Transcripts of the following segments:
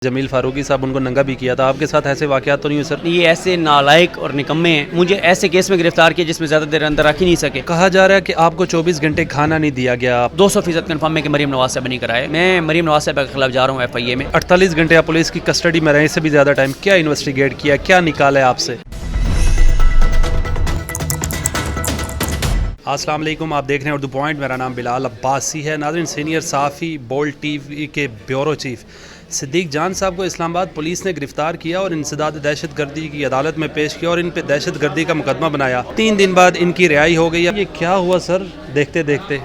جمیل فاروقی صاحب ان کو ننگا بھی کیا تھا، آپ کے ساتھ ایسے واقعات تو نہیں ہوئے سر؟ یہ ایسے نالائق اور نکمے ہیں، مجھے ایسے کیس میں گرفتار کیا جس میں زیادہ دیر اندر رکھ ہی نہیں سکے۔ کہا جا رہا ہے کہ آپ کو 24 گھنٹے کھانا نہیں دیا گیا۔ 200% کنفرم ہے کہ مریم نواز صاحب نہیں کرائے۔ میں مریم نواز صاحب کے خلاف جا رہا ہوں FIA میں۔ 48 گھنٹے آپ پولیس کی کسٹڈی میں رہے، اس سے بھی زیادہ ٹائم کیا انویسٹیگیٹ کیا، کیا نکالا ہے آپ سے؟ السلام علیکم، آپ دیکھ رہے ہیں اردو پوائنٹ، میرا نام بلال عباسی ہے۔ ناظرین، سینئر صحافی بولٹ TV کے بیورو چیف صدیق جان صاحب کو اسلام آباد پولیس نے گرفتار کیا اور انسداد دہشت گردی کی عدالت میں پیش کیا اور ان پہ دہشت گردی کا مقدمہ بنایا۔ 3 دن بعد ان کی رہائی ہو گئی۔ یہ کیا ہوا سر دیکھتے دیکھتے؟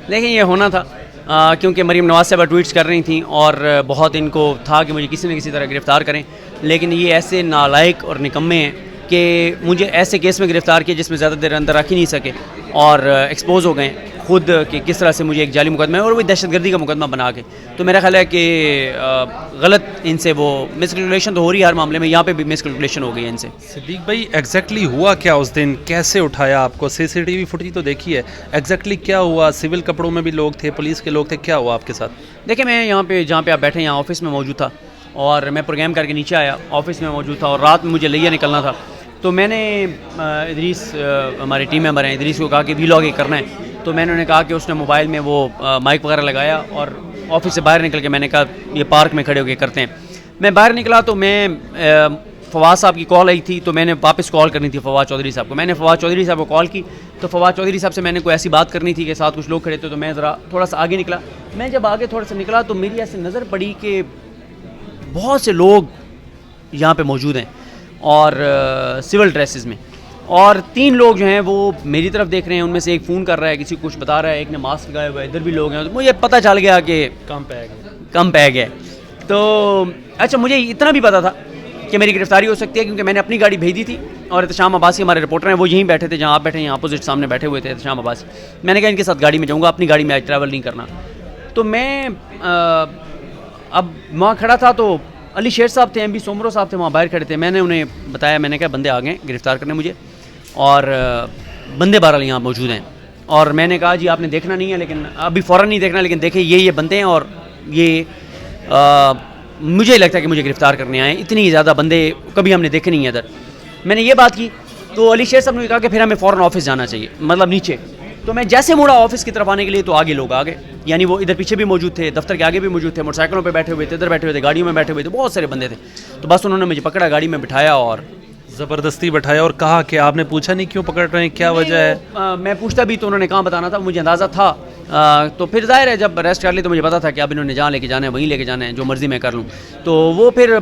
لیکن یہ ہونا تھا کیونکہ مریم نواز صاحبہ ٹویٹس کر رہی تھیں اور بہت ان کو تھا کہ مجھے کسی نہ کسی طرح گرفتار کریں، لیکن یہ ایسے نالائق اور نکمے ہیں کہ مجھے ایسے کیس میں گرفتار کیا جس میں زیادہ دیر اندر رکھ ہی نہیں سکے اور ایکسپوز ہو گئے خود کہ کس طرح سے مجھے ایک جعلی مقدمہ ہے اور وہ دہشت گردی کا مقدمہ بنا کے۔ تو میرا خیال ہے کہ غلط ان سے وہ مس کیلکولیشن تو ہو رہی ہے ہر معاملے میں، یہاں پہ بھی مس کیلکولیشن ہو گئی ہے ان سے۔ صدیق بھائی، ایگزیکٹلی ہوا کیا اس دن؟ کیسے اٹھایا آپ کو؟ CCTV فوٹیج تو دیکھی ہے، ایگزیکٹلی کیا ہوا؟ سول کپڑوں میں بھی لوگ تھے، پولیس کے لوگ تھے، کیا ہوا آپ کے ساتھ؟ دیکھیں، میں یہاں پہ جہاں پہ آپ بیٹھے ہیں یہاں آفس میں موجود تھا اور میں پروگرام کر کے نیچے آیا، آفس میں موجود تھا اور رات میں مجھے لیا نکلنا تھا۔ تو میں نے ادریس، ہمارے ٹیم ممبر ہیں، ادریس کو کہا کہ ویلاگ یہ کرنا ہے۔ تو میں نے کہا کہ اس نے موبائل میں وہ مائک وغیرہ لگایا اور آفس سے باہر نکل کے میں نے کہا یہ پارک میں کھڑے ہو کے کرتے ہیں۔ میں باہر نکلا تو میں فواد صاحب کی کال آئی تھی، تو میں نے واپس کال کرنی تھی فواد چودھری صاحب کو۔ میں نے فواد چودھری صاحب کو کال کی تو فواد چودھری صاحب سے میں نے کوئی ایسی بات کرنی تھی کہ ساتھ کچھ لوگ کھڑے تھے، تو میں ذرا تھوڑا سا آگے نکلا۔ میں جب آگے تھوڑا سا نکلا تو میری ایسے نظر پڑی کہ بہت سے لوگ یہاں پہ موجود ہیں اور سول ڈریسز میں، اور 3 لوگ جو ہیں وہ میری طرف دیکھ رہے ہیں، ان میں سے ایک فون کر رہا ہے، کسی کو کچھ بتا رہا ہے، ایک نے ماسک لگایا ہوا ہے، ادھر بھی لوگ ہیں۔ مجھے پتہ چل گیا کہ کم پہ گیا۔ تو اچھا، مجھے اتنا بھی پتا تھا کہ میری گرفتاری ہو سکتی ہے کیونکہ میں نے اپنی گاڑی بھیج دی تھی اور احتشام عباسی ہمارے رپورٹر ہیں، وہ یہیں بیٹھے تھے جہاں آپ بیٹھے ہیں، اپوزٹ سامنے بیٹھے ہوئے تھے احتشام عباسی۔ میں نے کہا ان کے ساتھ گاڑی میں جاؤں گا، اپنی گاڑی میں آج ٹریول نہیں کرنا۔ تو میں اب وہاں کھڑا تھا تو علی شیر صاحب تھے، MB سومرو صاحب تھے، وہاں باہر کھڑے تھے۔ میں نے انہیں بتایا، میں نے کہا بندے آ گئے گرفتار کرنے مجھے، اور بندے بہرحال یہاں موجود ہیں، اور میں نے کہا جی آپ نے دیکھنا نہیں ہے، لیکن ابھی فوراً نہیں دیکھنا، لیکن دیکھیں یہ بندے ہیں اور یہ مجھے لگتا ہے کہ مجھے گرفتار کرنے آئے ہیں، اتنی زیادہ بندے کبھی ہم نے دیکھے نہیں ہیں ادھر۔ میں نے یہ بات کی تو علی شیر صاحب نے کہا کہ پھر ہمیں فوراً آفس جانا چاہیے، مطلب نیچے۔ تو میں جیسے مڑا آفس کی طرف آنے کے لیے تو آگے لوگ آ گئے، یعنی وہ ادھر پیچھے بھی موجود تھے، دفتر کے آگے بھی موجود تھے، موٹر سائیکلوں پہ بیٹھے ہوئے تھے، ادھر بیٹھے ہوئے تھے، گاڑیوں میں بیٹھے ہوئے تھے، بہت سارے بندے تھے۔ تو بس انہوں نے مجھے پکڑا، گاڑی میں بٹھایا اور زبردستی بٹھایا، اور کہا کہ آپ نے پوچھا نہیں کیوں پکڑ رہے ہیں، کیا وجہ ہے؟ میں پوچھتا بھی تو انہوں نے کہاں بتانا تھا، مجھے اندازہ تھا۔ تو پھر ظاہر ہے جب اریسٹ کر لی تو مجھے پتا تھا کہ اب انہوں نے جہاں لے کے جانا ہے وہیں لے کے جانا ہے، جو مرضی میں کر لوں۔ تو وہ پھر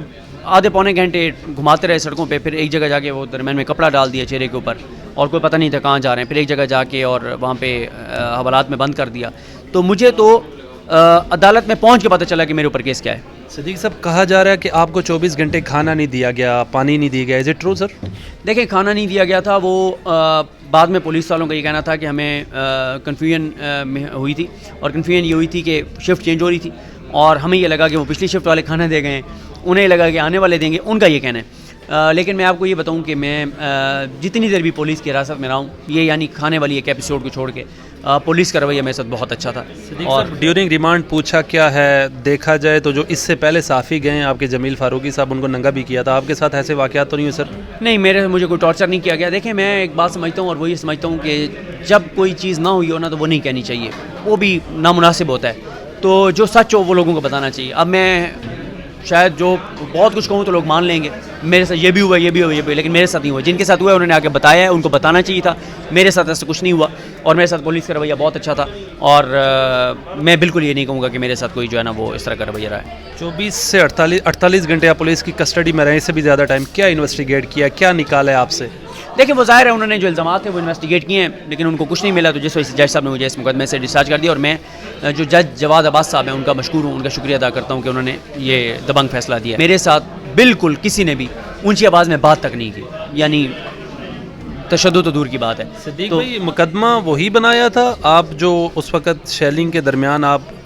آدھے پونے گھنٹے گھماتے رہے سڑکوں پہ، پھر ایک جگہ جا کے وہ درمیان میں کپڑا ڈال دیا چہرے کے اوپر اور کوئی پتہ نہیں تھا کہاں جا رہے ہیں، پھر ایک جگہ جا کے اور وہاں پہ حوالات میں بند کر دیا۔ تو مجھے تو عدالت میں پہنچ کے پتہ چلا کہ میرے اوپر کیس کیا ہے۔ صدیق صاحب، کہا جا رہا ہے کہ آپ کو 24 گھنٹے کھانا نہیں دیا گیا، پانی نہیں دیا گیا، از اٹ ٹرو سر؟ دیکھیں، کھانا نہیں دیا گیا تھا، وہ بعد میں پولیس والوں کا یہ کہنا تھا کہ ہمیں کنفیوژن ہوئی تھی، اور کنفیوژن یہ ہوئی تھی کہ شفٹ چینج ہو رہی تھی اور ہمیں یہ لگا کہ وہ پچھلی شفٹ والے کھانا دے گئے ہیں، انہیں لگا کہ آنے والے دیں گے، ان کا یہ کہنا ہے۔ لیکن میں آپ کو یہ بتاؤں کہ میں جتنی دیر بھی پولیس کی حراست میں رہا ہوں، یہ یعنی کھانے والی ایک ایپیسوڈ کو چھوڑ کے پولیس کا رویہ میرے ساتھ بہت اچھا تھا۔ اور ڈیورنگ ریمانڈ پوچھا کیا ہے؟ دیکھا جائے تو جو اس سے پہلے صحافی گئے ہیں آپ کے جمیل فاروقی صاحب، ان کو ننگا بھی کیا تھا، آپ کے ساتھ ایسے واقعات تو نہیں ہوئے سر؟ نہیں، مجھے کوئی ٹارچر نہیں کیا گیا۔ دیکھیں، میں ایک بات سمجھتا ہوں اور وہ یہ سمجھتا ہوں کہ جب کوئی چیز نہ ہوئی ہو نا تو وہ نہیں کہنی چاہیے، وہ بھی نامناسب ہوتا ہے۔ تو جو سچ ہو وہ لوگوں کو بتانا چاہیے۔ اب میں شاید جو بہت کچھ کہوں تو لوگ مان لیں گے، میرے ساتھ یہ بھی ہوا، یہ بھی ہوا، یہ بھی، لیکن میرے ساتھ نہیں ہوا۔ جن کے ساتھ ہوا ہے انہوں نے آگے بتایا ہے، ان کو بتانا چاہیے تھا۔ میرے ساتھ ایسا کچھ نہیں ہوا اور میرے ساتھ پولیس کا رویہ بہت اچھا تھا، اور میں بالکل یہ نہیں کہوں گا کہ میرے ساتھ کوئی جو ہے نا وہ اس طرح کا رویہ رہا ہے۔ 24 سے 48 گھنٹے آپ پولیس کی کسٹڈی میں رہے، اس سے بھی زیادہ ٹائم کیا انویسٹیگیٹ کیا، کیا نکالا ہے آپ سے؟ دیکھیں، وہ ظاہر ہے انہوں نے جو الزامات ہیں وہ انویسٹیگیٹ کیے ہیں، لیکن ان کو کچھ نہیں ملا، تو جس وجہ سے جج صاحب نے مجھے اس مقدمے سے ڈسچارج کر دیا، اور میں جو جج جواد عباس صاحب ہیں ان کا مشکور ہوں، ان کا شکریہ ادا کرتا ہوں کہ انہوں نے یہ دبنگ فیصلہ دیا۔ میرے ساتھ بالکل کسی نے بھی اونچی آواز میں بات تک نہیں کی، یعنی تشدد تو دور کی بات ہے۔ صدیق بھائی، مقدمہ وہی بنایا تھا آپ جو اس وقت شیلنگ کے درمیان آپ